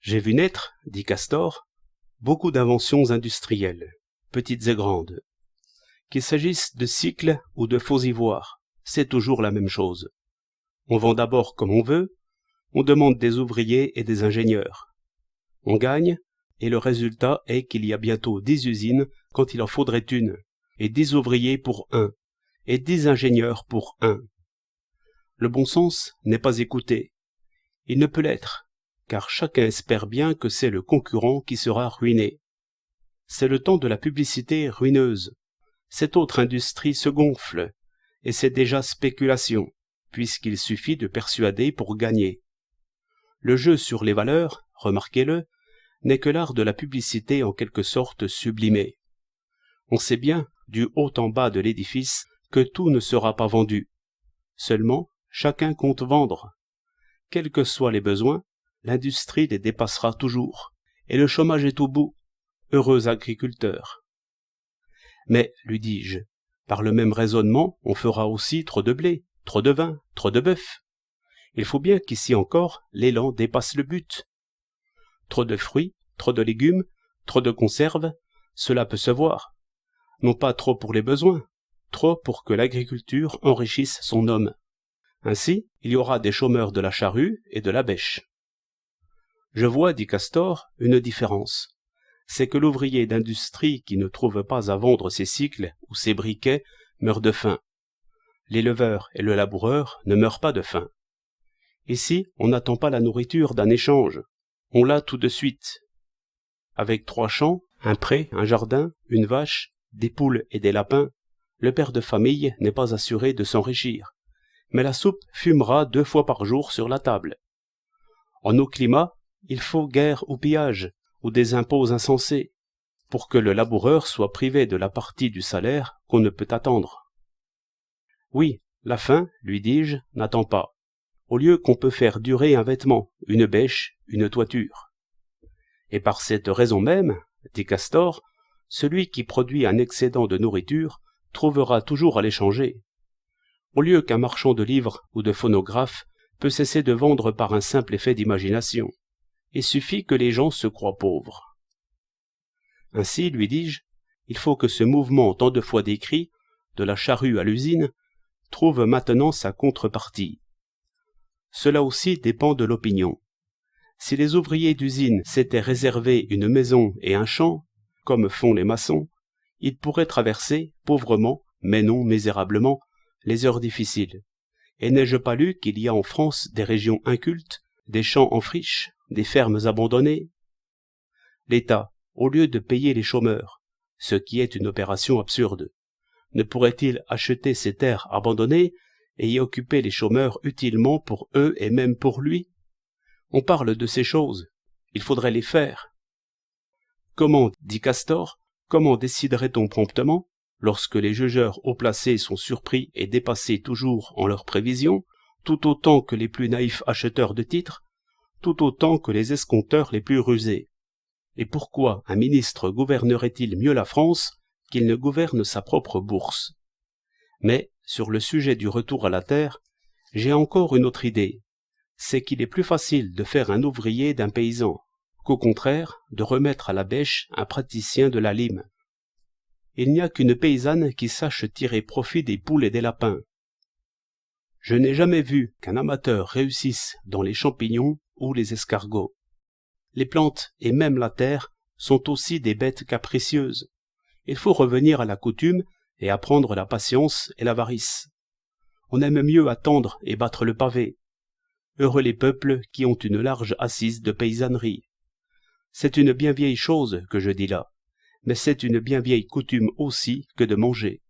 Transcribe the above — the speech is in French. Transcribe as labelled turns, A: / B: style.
A: J'ai vu naître, dit Castor, beaucoup d'inventions industrielles, petites et grandes. Qu'il s'agisse de cycles ou de faux ivoires, c'est toujours la même chose. On vend d'abord comme on veut, on demande des ouvriers et des ingénieurs. On gagne, et le résultat est qu'il y a bientôt 10 usines quand il en faudrait une, et 10 ouvriers pour un, et 10 ingénieurs pour un. Le bon sens n'est pas écouté. Il ne peut l'être, car chacun espère bien que c'est le concurrent qui sera ruiné. C'est le temps de la publicité ruineuse. Cette autre industrie se gonfle, et c'est déjà spéculation, puisqu'il suffit de persuader pour gagner. Le jeu sur les valeurs, remarquez-le, n'est que l'art de la publicité en quelque sorte sublimé. On sait bien, du haut en bas de l'édifice, que tout ne sera pas vendu. Seulement, chacun compte vendre. Quels que soient les besoins, l'industrie les dépassera toujours, et le chômage est au bout. Heureux agriculteurs. Mais, lui dis-je, par le même raisonnement, on fera aussi trop de blé, trop de vin, trop de bœuf. Il faut bien qu'ici encore, l'élan dépasse le but. Trop de fruits, trop de légumes, trop de conserves, cela peut se voir. Non pas trop pour les besoins, trop pour que l'agriculture enrichisse son homme. Ainsi, il y aura des chômeurs de la charrue et de la bêche. Je vois, dit Castor, une différence. C'est que l'ouvrier d'industrie qui ne trouve pas à vendre ses cycles ou ses briquets meurt de faim. L'éleveur et le laboureur ne meurent pas de faim. Ici, on n'attend pas la nourriture d'un échange. On l'a tout de suite. Avec 3 champs, un pré, un jardin, une vache, des poules et des lapins, le père de famille n'est pas assuré de s'enrichir. Mais la soupe fumera 2 fois par jour sur la table. En nos climats, il faut guerre ou pillage, ou des impôts insensés, pour que le laboureur soit privé de la partie du salaire qu'on ne peut attendre. Oui, la faim, lui dis-je, n'attend pas, au lieu qu'on peut faire durer un vêtement, une bêche, une toiture. Et par cette raison même, dit Castor, celui qui produit un excédent de nourriture trouvera toujours à l'échanger. Au lieu qu'un marchand de livres ou de phonographes peut cesser de vendre par un simple effet d'imagination. Il suffit que les gens se croient pauvres. Ainsi, lui dis-je, il faut que ce mouvement tant de fois décrit, de la charrue à l'usine, trouve maintenant sa contrepartie. Cela aussi dépend de l'opinion. Si les ouvriers d'usine s'étaient réservé une maison et un champ, comme font les maçons, ils pourraient traverser, pauvrement, mais non misérablement, les heures difficiles. Et n'ai-je pas lu qu'il y a en France des régions incultes, des champs en friche, des fermes abandonnées? L'État, au lieu de payer les chômeurs, ce qui est une opération absurde, ne pourrait-il acheter ces terres abandonnées et y occuper les chômeurs utilement pour eux et même pour lui? On parle de ces choses, il faudrait les faire. Comment, dit Castor, comment déciderait-on promptement, lorsque les jugeurs haut placés sont surpris et dépassés toujours en leurs prévisions, tout autant que les plus naïfs acheteurs de titres, tout autant que les escompteurs les plus rusés? Et pourquoi un ministre gouvernerait-il mieux la France qu'il ne gouverne sa propre bourse? Mais, sur le sujet du retour à la terre, j'ai encore une autre idée. C'est qu'il est plus facile de faire un ouvrier d'un paysan, qu'au contraire, de remettre à la bêche un praticien de la lime. Il n'y a qu'une paysanne qui sache tirer profit des poules et des lapins. Je n'ai jamais vu qu'un amateur réussisse dans les champignons ou les escargots. Les plantes et même la terre sont aussi des bêtes capricieuses. Il faut revenir à la coutume et apprendre la patience et l'avarice. On aime mieux attendre et battre le pavé. Heureux les peuples qui ont une large assise de paysannerie. C'est une bien vieille chose que je dis là, mais c'est une bien vieille coutume aussi que de manger.